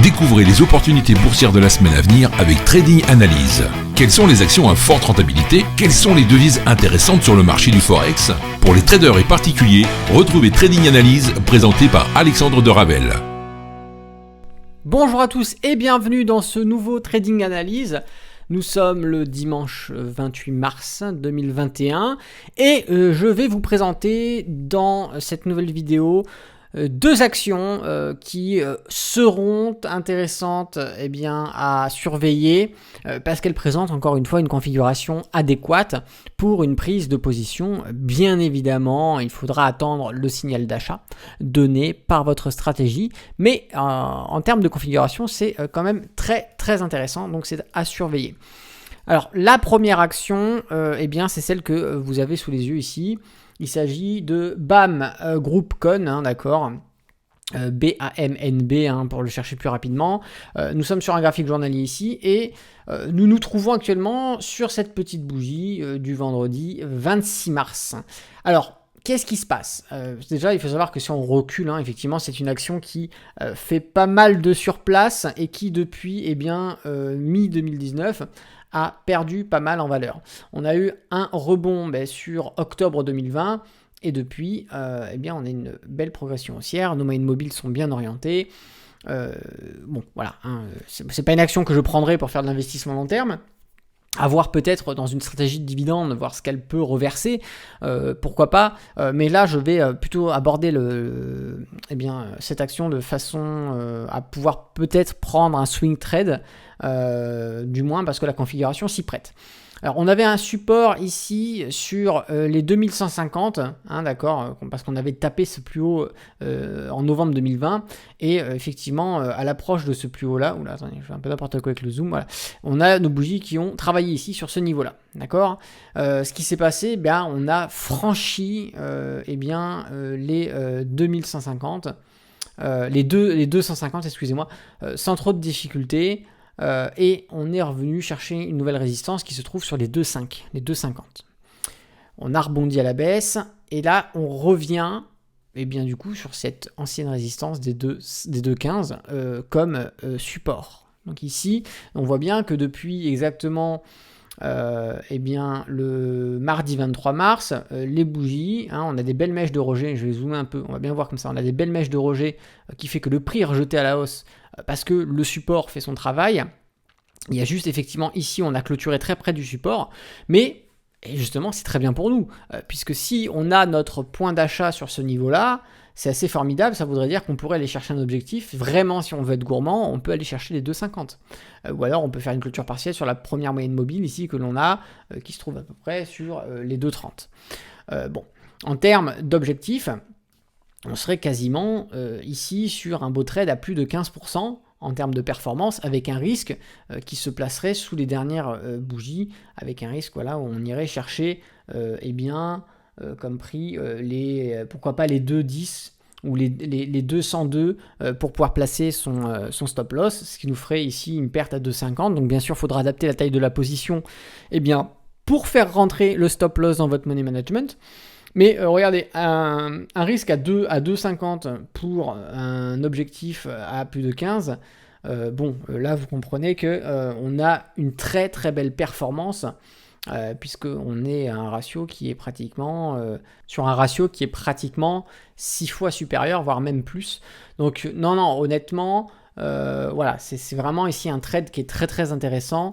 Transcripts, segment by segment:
Découvrez les opportunités boursières de la semaine à venir avec Trading Analyse. Quelles sont les actions à forte rentabilité? Quelles sont les devises intéressantes sur le marché du Forex? Pour les traders et particuliers, retrouvez Trading Analyse présenté par Alexandre de Ravel. Bonjour à tous et bienvenue dans ce nouveau Trading Analyse. Nous sommes le dimanche 28 mars 2021 et je vais vous présenter dans cette nouvelle vidéo deux actions qui seront intéressantes à surveiller parce qu'elles présentent encore une fois une configuration adéquate pour une prise de position. Bien évidemment, il faudra attendre le signal d'achat donné par votre stratégie, mais en termes de configuration, c'est quand même très intéressant, donc c'est à surveiller. Alors la première action, c'est celle que vous avez sous les yeux ici. Il s'agit de BAM Group Con, d'accord, BAMNB pour le chercher plus rapidement. Nous sommes sur un graphique journalier ici et nous nous trouvons actuellement sur cette petite bougie du vendredi 26 mars. Alors, qu'est-ce qui se passe? Déjà, il faut savoir que si on recule, effectivement, c'est une action qui fait pas mal de surplace et qui, depuis mi-2019, a perdu pas mal en valeur. On a eu un rebond sur octobre 2020 et depuis, on a une belle progression haussière. Nos moyennes mobiles sont bien orientées. C'est pas une action que je prendrai pour faire de l'investissement long terme. À voir peut-être dans une stratégie de dividende, voir ce qu'elle peut reverser, pourquoi pas. Mais là, je vais plutôt aborder cette action de façon à pouvoir peut-être prendre un swing trade, du moins parce que la configuration s'y prête. Alors, on avait un support ici sur les 2150, d'accord, parce qu'on avait tapé ce plus haut en novembre 2020, et effectivement, à l'approche de ce plus haut-là, attendez, je fais un peu n'importe quoi avec le zoom, voilà, on a nos bougies qui ont travaillé ici sur ce niveau-là, d'accord. Ce qui s'est passé, on a franchi les 2150, les 250, excusez-moi, sans trop de difficultés. Et on est revenu chercher une nouvelle résistance qui se trouve sur les 2,5, les 2,50. On a rebondi à la baisse et là on revient du coup sur cette ancienne résistance des 2,15 comme support. Donc ici on voit bien que depuis exactement le mardi 23 mars, les bougies, on a des belles mèches de rejet, je vais zoomer un peu, on va bien voir comme ça, on a des belles mèches de rejet qui fait que le prix est rejeté à la hausse parce que le support fait son travail. Il y a juste effectivement ici on a clôturé très près du support, mais justement c'est très bien pour nous, puisque si on a notre point d'achat sur ce niveau-là, c'est assez formidable, ça voudrait dire qu'on pourrait aller chercher un objectif, vraiment si on veut être gourmand, on peut aller chercher les 2,50. Ou alors on peut faire une clôture partielle sur la première moyenne mobile ici que l'on a, qui se trouve à peu près sur les 2,30. En termes d'objectifs, on serait quasiment ici sur un beau trade à plus de 15% en termes de performance, avec un risque qui se placerait sous les dernières bougies, avec un risque où on irait chercher comme prix pourquoi pas les 2,10 ou les 202 pour pouvoir placer son stop loss, ce qui nous ferait ici une perte à 2,50. Donc bien sûr, il faudra adapter la taille de la position pour faire rentrer le stop loss dans votre money management. Mais regardez, un risque à 2,50 pour un objectif à plus de 15, là vous comprenez qu'on a une très belle performance, puisqu'on est à un ratio qui est pratiquement sur un ratio qui est pratiquement 6 fois supérieur, voire même plus. Donc non, honnêtement, c'est vraiment ici un trade qui est très intéressant.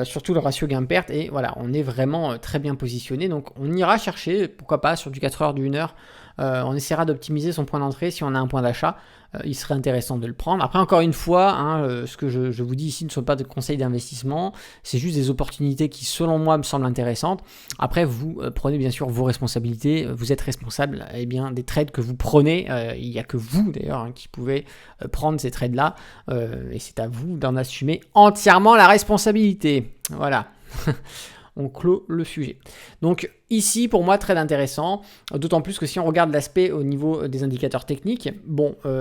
Surtout le ratio gain-perte, et voilà, on est vraiment très bien positionné, donc on ira chercher, pourquoi pas, sur du 4 heures, du 1 heure, on essaiera d'optimiser son point d'entrée. Si on a un point d'achat, il serait intéressant de le prendre. Après, encore une fois, ce que je vous dis ici ne sont pas de conseils d'investissement, c'est juste des opportunités qui, selon moi, me semblent intéressantes. Après, vous prenez bien sûr vos responsabilités, vous êtes responsable des trades que vous prenez, il n'y a que vous d'ailleurs qui pouvez prendre ces trades-là, et c'est à vous d'en assumer entièrement la responsabilité. Voilà. On clôt le sujet. Donc ici, pour moi, très intéressant, d'autant plus que si on regarde l'aspect au niveau des indicateurs techniques,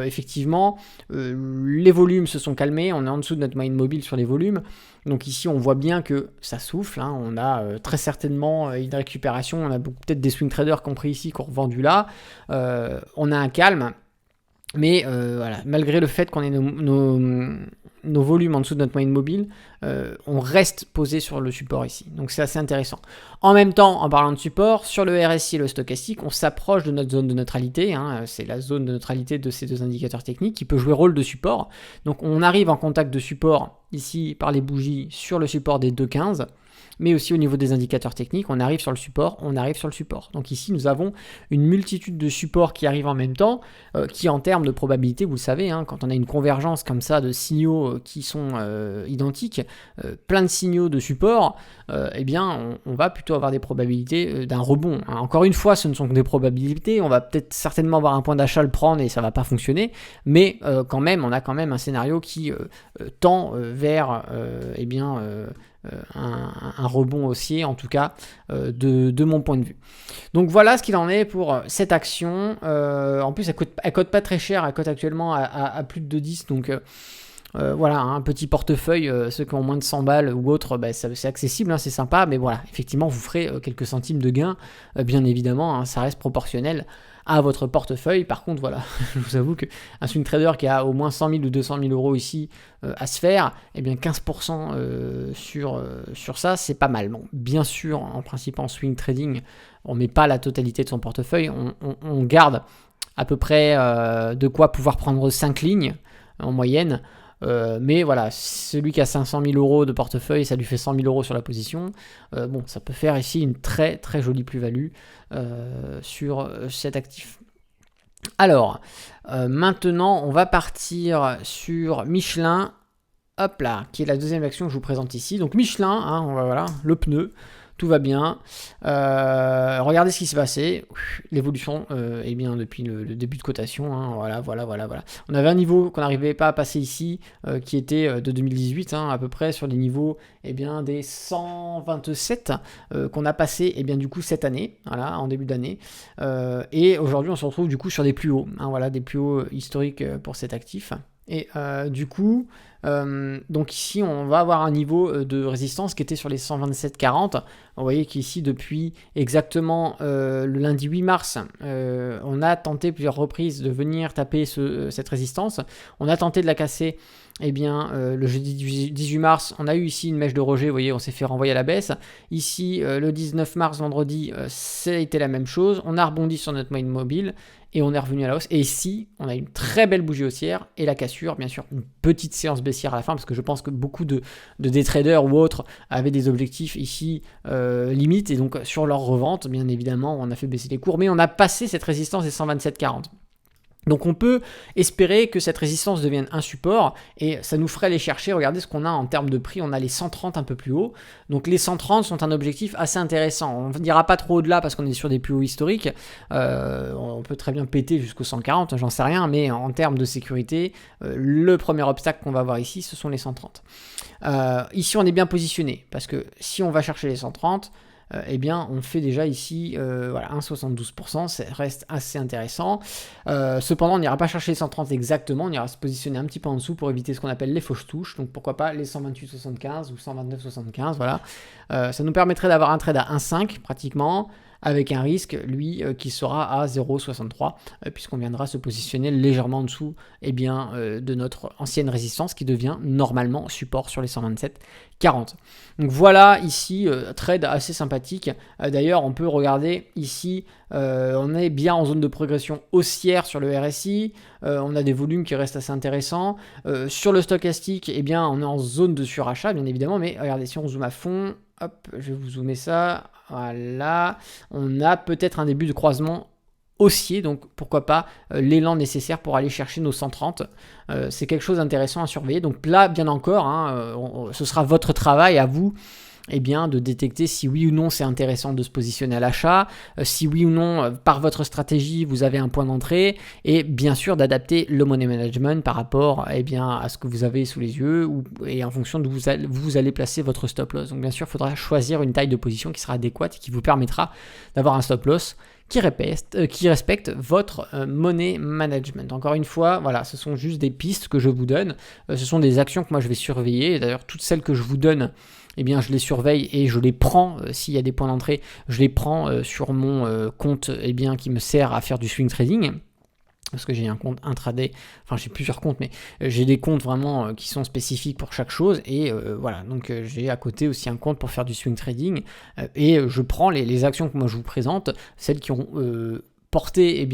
effectivement, les volumes se sont calmés, on est en dessous de notre moyenne mobile sur les volumes, donc ici on voit bien que ça souffle, on a très certainement une récupération, on a peut-être des swing traders compris ici, qui ont revendu là, on a un calme. Mais voilà, malgré le fait qu'on ait nos volumes en dessous de notre moyenne mobile, on reste posé sur le support ici. Donc c'est assez intéressant. En même temps, en parlant de support, sur le RSI et le stochastique, on s'approche de notre zone de neutralité. C'est la zone de neutralité de ces deux indicateurs techniques qui peut jouer rôle de support. Donc on arrive en contact de support ici par les bougies sur le support des 2,15. Mais aussi au niveau des indicateurs techniques, on arrive sur le support. Donc ici, nous avons une multitude de supports qui arrivent en même temps, qui en termes de probabilité, vous le savez, quand on a une convergence comme ça de signaux qui sont identiques, plein de signaux de support, eh bien, on va plutôt avoir des probabilités d'un rebond. Encore une fois, ce ne sont que des probabilités. On va peut-être certainement avoir un point d'achat, le prendre et ça ne va pas fonctionner. Mais quand même, on a quand même un scénario qui tend vers un rebond haussier, en tout cas de mon point de vue. Donc voilà ce qu'il en est pour cette action. En plus, elle cote pas très cher, elle cote actuellement à plus de 2,10, donc voilà, un petit portefeuille, ceux qui ont moins de 100 balles ou autres, c'est accessible, c'est sympa, mais voilà, effectivement, vous ferez quelques centimes de gain, bien évidemment, ça reste proportionnel à votre portefeuille. Par contre, voilà, je vous avoue qu'un swing trader qui a au moins 100 000 ou 200 000 euros ici à se faire, eh bien 15% sur ça, c'est pas mal. Bon, bien sûr, en principe, en swing trading, on ne met pas la totalité de son portefeuille, on garde à peu près de quoi pouvoir prendre 5 lignes en moyenne. Mais voilà, celui qui a 500 000 euros de portefeuille, ça lui fait 100 000 euros sur la position. Bon, ça peut faire ici une très très jolie plus-value sur cet actif. Alors, maintenant, on va partir sur Michelin, hop là, qui est la deuxième action que je vous présente ici. Donc Michelin, voilà, le pneu. Tout va bien. Regardez ce qui s'est passé. L'évolution, bien depuis le début de cotation. Voilà. On avait un niveau qu'on n'arrivait pas à passer ici, qui était de 2018, à peu près sur les niveaux des 127 qu'on a passé du coup cette année, voilà, en début d'année. Et aujourd'hui, on se retrouve du coup sur des plus hauts, des plus hauts historiques pour cet actif. Et du coup, donc ici on va avoir un niveau de résistance qui était sur les 127,40. Vous voyez qu'ici depuis exactement le lundi 8 mars, on a tenté plusieurs reprises de venir taper cette résistance. On a tenté de la casser. Le jeudi 18 mars, on a eu ici une mèche de rejet, vous voyez, on s'est fait renvoyer à la baisse. Ici, le 19 mars, vendredi, ça a été la même chose. On a rebondi sur notre moyenne mobile et on est revenu à la hausse. Et ici, on a une très belle bougie haussière et la cassure, bien sûr, une petite séance baissière à la fin, parce que je pense que beaucoup de day traders ou autres avaient des objectifs ici limites, et donc sur leur revente, bien évidemment, on a fait baisser les cours, mais on a passé cette résistance des 127,40. Donc on peut espérer que cette résistance devienne un support et ça nous ferait aller chercher, regardez ce qu'on a en termes de prix, on a les 130 un peu plus haut. Donc les 130 sont un objectif assez intéressant. On n'ira pas trop au-delà parce qu'on est sur des plus hauts historiques. On peut très bien péter jusqu'aux 140, j'en sais rien, mais en termes de sécurité, le premier obstacle qu'on va avoir ici, ce sont les 130. Ici on est bien positionné parce que si on va chercher les 130, on fait déjà ici 1,72%, ça reste assez intéressant. Cependant, on n'ira pas chercher les 130 exactement, on ira se positionner un petit peu en dessous pour éviter ce qu'on appelle les fausses touches, donc pourquoi pas les 128,75 ou 129,75, voilà. Ça nous permettrait d'avoir un trade à 1,5 pratiquement, avec un risque, lui, qui sera à 0,63, puisqu'on viendra se positionner légèrement en dessous de notre ancienne résistance, qui devient normalement support sur les 127,40. Donc voilà, ici, trade assez sympathique. D'ailleurs, on peut regarder ici, on est bien en zone de progression haussière sur le RSI, on a des volumes qui restent assez intéressants. Sur le stochastique, on est en zone de surachat, bien évidemment, mais regardez, si on zoome à fond, hop, je vais vous zoomer ça. Voilà, on a peut-être un début de croisement haussier, donc pourquoi pas l'élan nécessaire pour aller chercher nos 130. C'est quelque chose d'intéressant à surveiller. Donc là, bien encore, ce sera votre travail à vous de détecter si oui ou non c'est intéressant de se positionner à l'achat, si oui ou non par votre stratégie vous avez un point d'entrée, et bien sûr d'adapter le money management par rapport à ce que vous avez sous les yeux et en fonction de où vous allez placer votre stop loss. Donc bien sûr il faudra choisir une taille de position qui sera adéquate et qui vous permettra d'avoir un stop loss qui respecte votre money management. Encore une fois, voilà, ce sont juste des pistes que je vous donne, ce sont des actions que moi je vais surveiller, et d'ailleurs toutes celles que je vous donne, je les surveille et je les prends, s'il y a des points d'entrée, je les prends sur mon compte qui me sert à faire du swing trading. parce que j'ai un compte intraday, enfin j'ai plusieurs comptes, mais j'ai des comptes vraiment qui sont spécifiques pour chaque chose, et voilà, donc j'ai à côté aussi un compte pour faire du swing trading, et je prends les actions que moi je vous présente, celles qui ont porté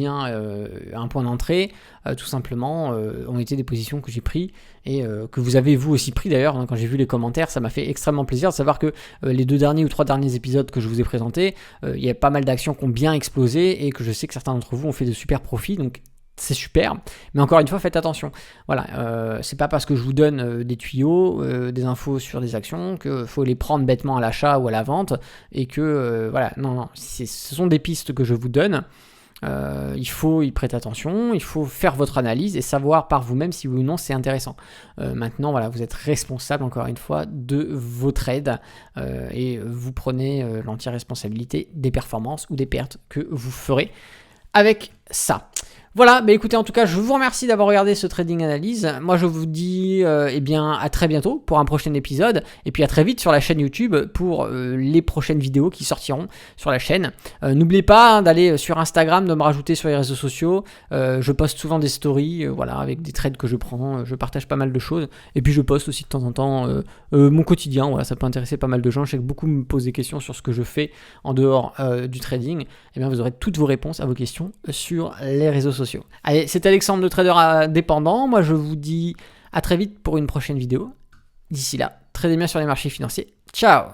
un point d'entrée, tout simplement, ont été des positions que j'ai pris, et que vous avez vous aussi pris d'ailleurs. Quand j'ai vu les commentaires, ça m'a fait extrêmement plaisir de savoir que les 2 derniers ou 3 derniers épisodes que je vous ai présentés, il y a pas mal d'actions qui ont bien explosé, et que je sais que certains d'entre vous ont fait de super profits, donc c'est super, mais encore une fois, faites attention. Voilà, c'est pas parce que je vous donne des tuyaux, des infos sur des actions, qu'il faut les prendre bêtement à l'achat ou à la vente, et que, voilà, non, ce sont des pistes que je vous donne. Il faut y prêter attention, il faut faire votre analyse et savoir par vous-même si oui ou non c'est intéressant. Maintenant, voilà, vous êtes responsable, encore une fois, de vos trades, et vous prenez l'entière responsabilité des performances ou des pertes que vous ferez avec ça. Voilà, mais écoutez, en tout cas, je vous remercie d'avoir regardé ce Trading Analyse. Moi, je vous dis à très bientôt pour un prochain épisode, et puis à très vite sur la chaîne YouTube pour les prochaines vidéos qui sortiront sur la chaîne. N'oubliez pas d'aller sur Instagram, de me rajouter sur les réseaux sociaux. Je poste souvent des stories, voilà, avec des trades que je prends. Je partage pas mal de choses, et puis je poste aussi de temps en temps mon quotidien. Voilà, ça peut intéresser pas mal de gens. Je sais que beaucoup me posent des questions sur ce que je fais en dehors du trading. Et bien, vous aurez toutes vos réponses à vos questions sur les réseaux sociaux. Allez, c'est Alexandre de Trader Indépendant. Moi, je vous dis à très vite pour une prochaine vidéo. D'ici là, tradez bien sur les marchés financiers. Ciao!